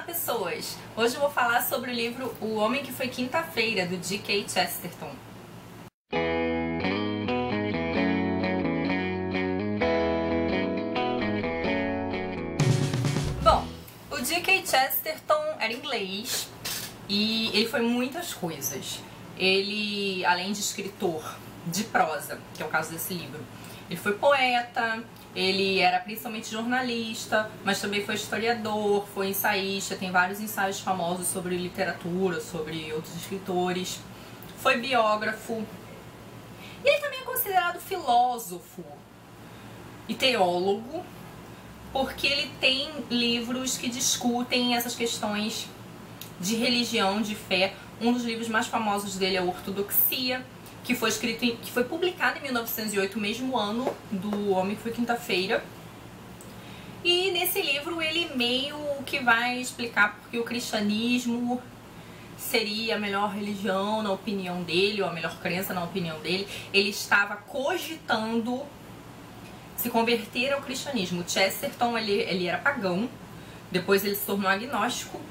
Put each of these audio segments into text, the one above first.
pessoas! Hoje eu vou falar sobre o livro O Homem que Foi Quinta-feira, do G.K. Chesterton. Bom, o G.K. Chesterton era inglês e ele foi muitas coisas. Ele, além de escritor de prosa, que é o caso desse livro, ele foi poeta, ele era principalmente jornalista, mas também foi historiador, foi ensaísta, tem vários ensaios famosos sobre literatura, sobre outros escritores, foi biógrafo. E ele também é considerado filósofo e teólogo, porque ele tem livros que discutem essas questões de religião, de fé. Um dos livros mais famosos dele é a Ortodoxia, que foi publicado em 1908, mesmo ano do Homem que Foi Quinta-feira. E nesse livro ele meio que vai explicar porque o cristianismo seria a melhor religião na opinião dele, ou a melhor crença na opinião dele. Ele estava cogitando se converter ao cristianismo. O Chesterton, ele era pagão, depois ele se tornou agnóstico,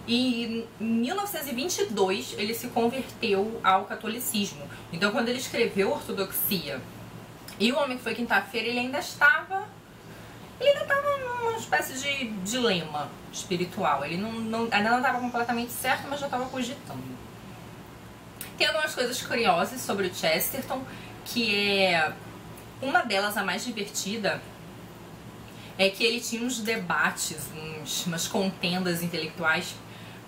e em 1922 ele se converteu ao catolicismo. Então, quando ele escreveu Ortodoxia e O Homem que Foi Quinta-feira, ele ainda estava numa espécie de dilema espiritual. Ele ainda não estava completamente certo, mas já estava cogitando. Tem algumas coisas curiosas sobre o Chesterton, que é uma delas, a mais divertida, é que ele tinha uns debates, umas contendas intelectuais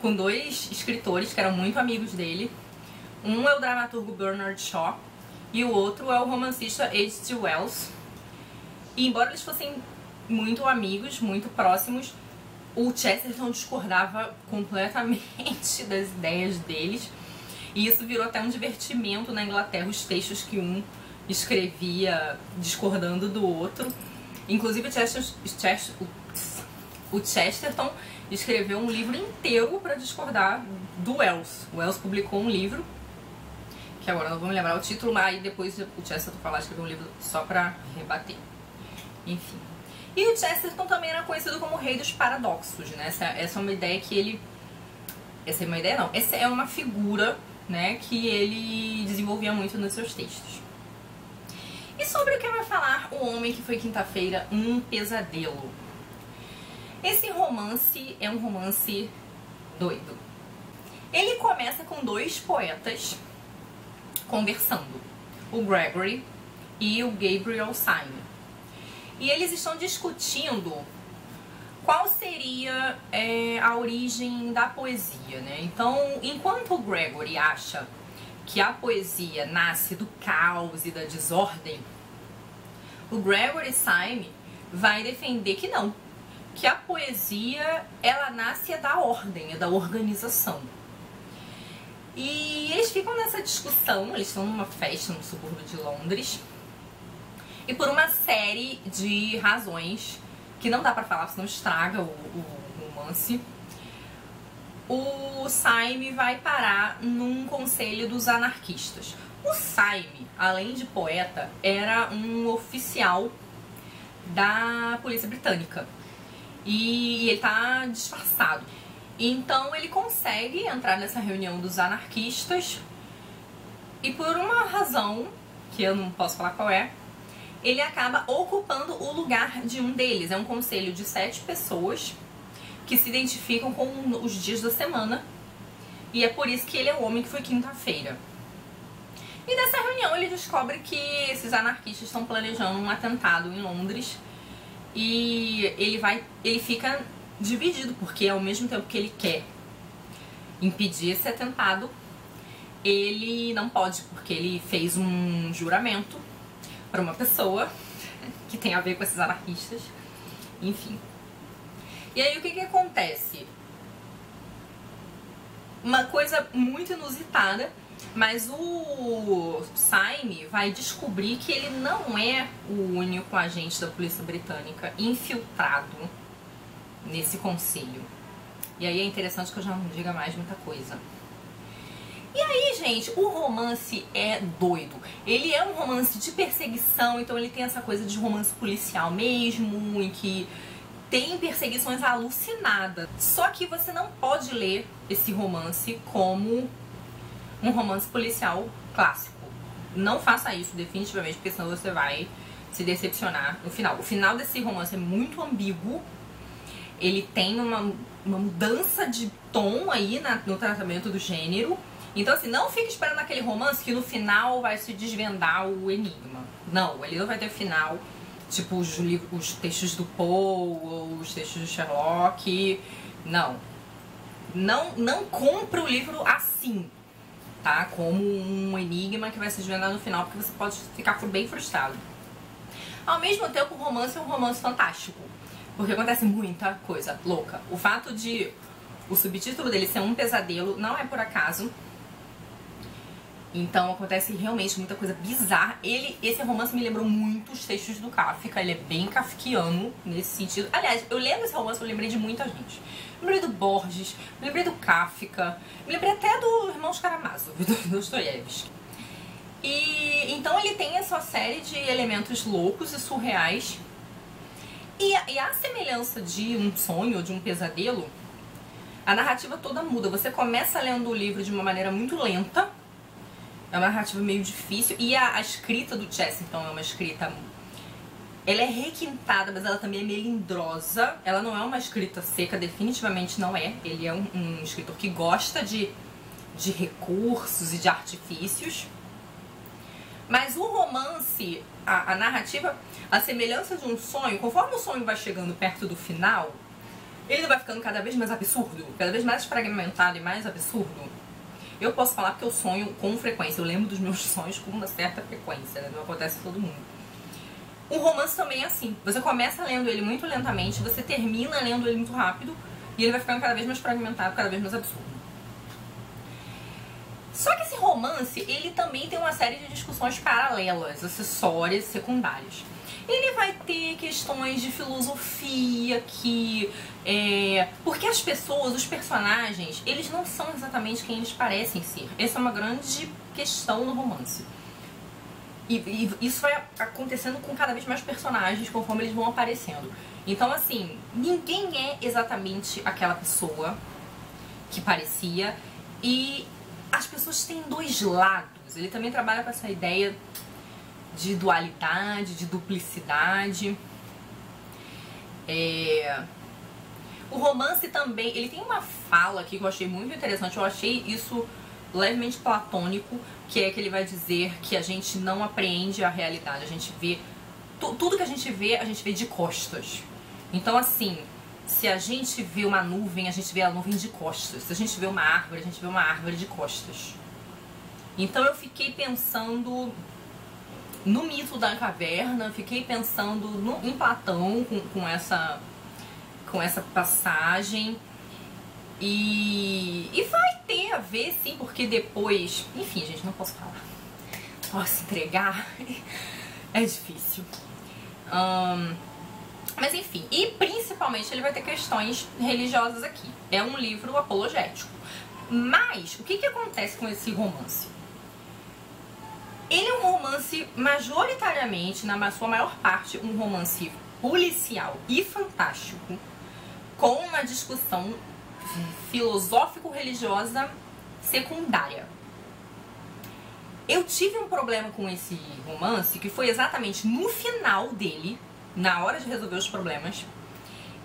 com dois escritores que eram muito amigos dele. Um é o dramaturgo Bernard Shaw e o outro é o romancista H.G. Wells. E embora eles fossem muito amigos, muito próximos, o Chesterton discordava completamente das ideias deles. E isso virou até um divertimento na Inglaterra, os textos que um escrevia discordando do outro. Inclusive o Chesterton escreveu um livro inteiro para discordar do Wells. O Wells publicou um livro, que agora não vou me lembrar o título, mas aí depois o Chesterton foi lá escrever um livro só para rebater. Enfim. E o Chesterton também era conhecido como o rei dos paradoxos, né? Essa é uma ideia que ele... Essa é uma ideia não. Essa é uma figura, né, que ele desenvolvia muito nos seus textos. E sobre o que vai falar O Homem que Foi Quinta-feira, um Pesadelo? Esse romance é um romance doido. Ele começa com dois poetas conversando, o Gregory e o Gabriel Syme. E eles estão discutindo qual seria a origem da poesia, né? Então, enquanto o Gregory acha que a poesia nasce do caos e da desordem, o Gregory Syme vai defender que não, que a poesia ela nasce da ordem, da organização. E eles ficam nessa discussão, eles estão numa festa no subúrbio de Londres, e por uma série de razões que não dá pra falar, senão estraga o romance, o Syme vai parar num conselho dos anarquistas. O Syme, além de poeta, era um oficial da polícia britânica. E ele tá disfarçado. Então ele consegue entrar nessa reunião dos anarquistas e por uma razão, que eu não posso falar qual é, ele acaba ocupando o lugar de um deles. É um conselho de 7 pessoas que se identificam com os dias da semana, e é por isso que ele é o Homem que Foi Quinta-feira. E nessa reunião ele descobre que esses anarquistas estão planejando um atentado em Londres, e ele fica dividido, porque ao mesmo tempo que ele quer impedir esse atentado, ele não pode, porque ele fez um juramento para uma pessoa que tem a ver com esses anarquistas, enfim. E aí o que acontece? Uma coisa muito inusitada, mas o Syme vai descobrir que ele não é o único agente da polícia britânica infiltrado nesse conselho. E aí é interessante que eu já não diga mais muita coisa. E aí, gente, o romance é doido. Ele é um romance de perseguição, então ele tem essa coisa de romance policial mesmo, em que tem perseguições alucinadas. Só que você não pode ler esse romance como um romance policial clássico. Não faça isso definitivamente, porque senão você vai se decepcionar no final. O final desse romance é muito ambíguo. Ele tem uma mudança de tom aí no tratamento do gênero. Então assim, não fique esperando aquele romance que no final vai se desvendar o enigma. Não, ele não vai ter final, tipo os textos do Poe ou os textos do Sherlock. Não compre o livro assim, tá? Como um enigma que vai se desvendar no final, porque você pode ficar bem frustrado. Ao mesmo tempo, o romance é um romance fantástico, porque acontece muita coisa louca. O fato de o subtítulo dele ser um pesadelo não é por acaso. Então acontece realmente muita coisa bizarra. Esse romance me lembrou muito os textos do Kafka. Ele é bem kafkiano nesse sentido. Aliás, eu lendo esse romance, eu lembrei de muita gente. Me lembrei do Borges, me lembrei do Kafka, me lembrei até do Irmãos Karamazov, do Dostoiévski. E então ele tem essa série de elementos loucos e surreais. E a semelhança de um sonho ou de um pesadelo, a narrativa toda muda. Você começa lendo o livro de uma maneira muito lenta. É uma narrativa meio difícil. E a escrita do Chesterton é uma escrita... Ela é requintada, mas ela também é melindrosa. Ela não é uma escrita seca, definitivamente não é. Ele é um escritor que gosta de recursos e de artifícios. Mas o romance, a narrativa, a semelhança de um sonho, conforme o sonho vai chegando perto do final, ele vai ficando cada vez mais absurdo, cada vez mais fragmentado e mais absurdo. Eu posso falar porque eu sonho com frequência, eu lembro dos meus sonhos com uma certa frequência, né? Não acontece com todo mundo. O romance também é assim, você começa lendo ele muito lentamente, você termina lendo ele muito rápido, e ele vai ficando cada vez mais fragmentado, cada vez mais absurdo. Só que esse romance, ele também tem uma série de discussões paralelas, acessórias, secundárias. Ele vai ter questões de filosofia porque as pessoas, os personagens, eles não são exatamente quem eles parecem ser. Essa é uma grande questão no romance. E isso vai acontecendo com cada vez mais personagens conforme eles vão aparecendo. Então, assim, ninguém é exatamente aquela pessoa que parecia. E as pessoas têm dois lados. Ele também trabalha com essa ideia de dualidade, de duplicidade. O romance também, ele tem uma fala aqui que eu achei muito interessante. Eu achei isso levemente platônico, que é que ele vai dizer que a gente não apreende a realidade. A gente vê... Tudo que a gente vê de costas. Então, assim, se a gente vê uma nuvem, a gente vê a nuvem de costas. Se a gente vê uma árvore, a gente vê uma árvore de costas. Então eu fiquei pensando no mito da caverna, fiquei pensando em Platão com essa passagem. E vai ter a ver, sim, porque depois... Enfim, gente, não posso falar. Posso entregar? É difícil. Mas enfim, e principalmente ele vai ter questões religiosas aqui. É um livro apologético. Mas, o que acontece com esse romance? Ele é um romance majoritariamente, na sua maior parte, um romance policial e fantástico, com uma discussão filosófico-religiosa secundária. Eu tive um problema com esse romance, que foi exatamente no final dele, na hora de resolver os problemas,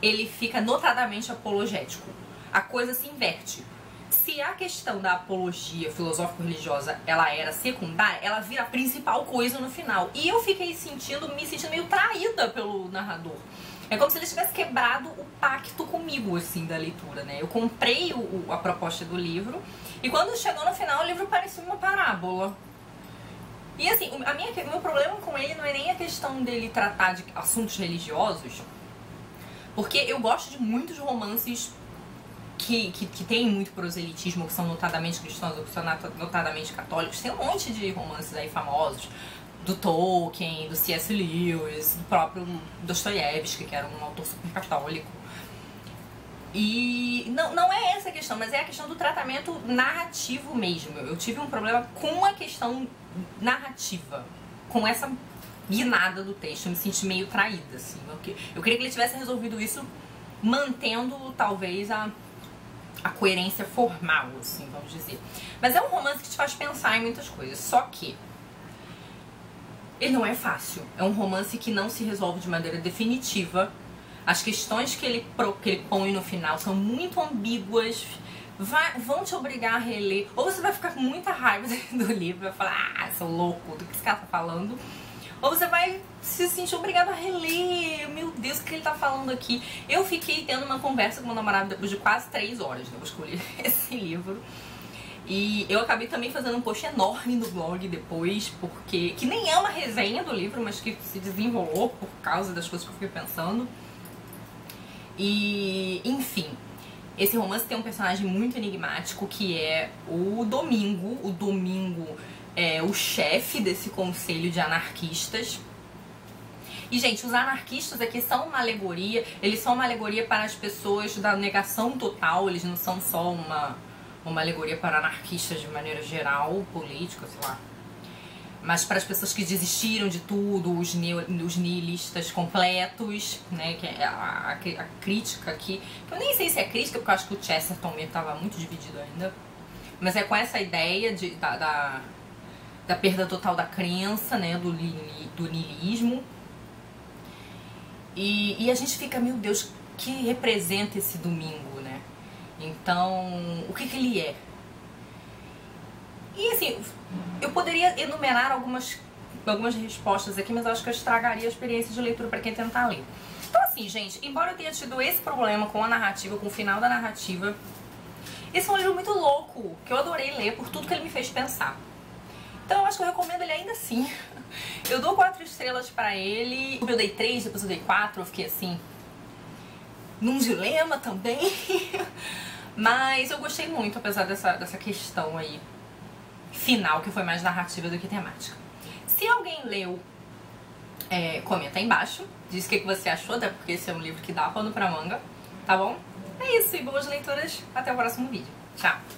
ele fica notadamente apologético. A coisa se inverte. Se a questão da apologia filosófico-religiosa ela era secundária, ela vira a principal coisa no final. E eu fiquei me sentindo meio traída pelo narrador. É como se ele tivesse quebrado o pacto comigo, assim, da leitura, né? Eu comprei a proposta do livro, e quando chegou no final, o livro parecia uma parábola. E assim, o meu problema com ele não é nem a questão dele tratar de assuntos religiosos, porque eu gosto de muitos romances que tem muito proselitismo, que são notadamente cristãos ou que são notadamente católicos. Tem um monte de romances aí famosos, do Tolkien, do C.S. Lewis, do próprio Dostoiévski, que era um autor super católico. E não é essa a questão, mas é a questão do tratamento narrativo mesmo. Eu tive um problema com a questão narrativa, com essa guinada do texto, eu me senti meio traída, assim. Eu queria que ele tivesse resolvido isso mantendo, talvez, a coerência formal, assim, vamos dizer. Mas é um romance que te faz pensar em muitas coisas, só que ele não é fácil. É um romance que não se resolve de maneira definitiva. As questões que ele põe no final são muito ambíguas, vão te obrigar a reler, ou você vai ficar com muita raiva do livro, vai falar, ah, sou louco, do que esse cara tá falando, ou você vai se sentir obrigado a reler, meu Deus, o que ele tá falando aqui. Eu fiquei tendo uma conversa com meu namorado depois de quase 3 horas, depois que eu li esse livro. E eu acabei também fazendo um post enorme no blog depois, porque que nem é uma resenha do livro, mas que se desenrolou por causa das coisas que eu fiquei pensando. E, enfim, esse romance tem um personagem muito enigmático, que é o Domingo. O Domingo é o chefe desse conselho de anarquistas. E, gente, os anarquistas aqui são uma alegoria, eles são uma alegoria para as pessoas da negação total, eles não são só uma alegoria para anarquistas de maneira geral, política, sei lá. Mas para as pessoas que desistiram de tudo, os nihilistas completos, né, que é a crítica aqui. Eu nem sei se é crítica, porque eu acho que o Chesterton mesmo estava muito dividido ainda. Mas é com essa ideia da perda total da crença, né, do nihilismo. E a gente fica, meu Deus, que representa esse Domingo, né? Então, o que ele é? E assim, eu poderia enumerar algumas respostas aqui, mas eu acho que eu estragaria a experiência de leitura para quem tentar ler. Então assim, gente, embora eu tenha tido esse problema com a narrativa, com o final da narrativa, esse é um livro muito louco, que eu adorei ler por tudo que ele me fez pensar. Então eu acho que eu recomendo ele ainda assim. Eu dou 4 estrelas pra ele. Eu dei 3, depois eu dei 4, eu fiquei assim, num dilema também. Mas eu gostei muito, apesar dessa questão aí final, que foi mais narrativa do que temática. Se alguém leu, comenta aí embaixo, diz o que você achou, até porque esse é um livro que dá pano pra manga, tá bom? É isso, e boas leituras, até o próximo vídeo. Tchau!